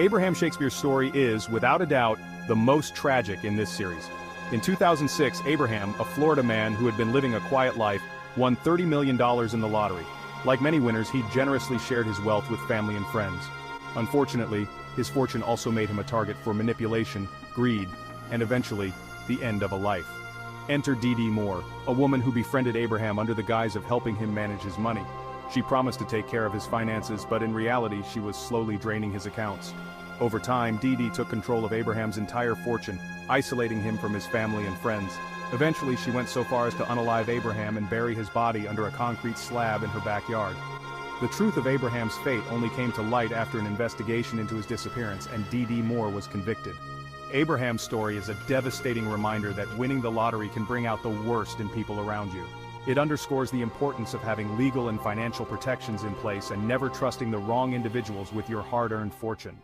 Abraham Shakespeare's story is, without a doubt, the most tragic in this series. In 2006, Abraham, a Florida man who had been living a quiet life, won $30 million in the lottery. Like many winners, he generously shared his wealth with family and friends. Unfortunately, his fortune also made him a target for manipulation, greed, and eventually, the end of a life. Enter Dee Moore, a woman who befriended Abraham under the guise of helping him manage his money. She promised to take care of his finances, but in reality she was slowly draining his accounts. Over time, Dee took control of Abraham's entire fortune, isolating him from his family and friends. Eventually she went so far as to unalive Abraham and bury his body under a concrete slab in her backyard. The truth of Abraham's fate only came to light after an investigation into his disappearance, and Dee Moore was convicted. Abraham's story is a devastating reminder that winning the lottery can bring out the worst in people around you. It underscores the importance of having legal and financial protections in place and never trusting the wrong individuals with your hard-earned fortune.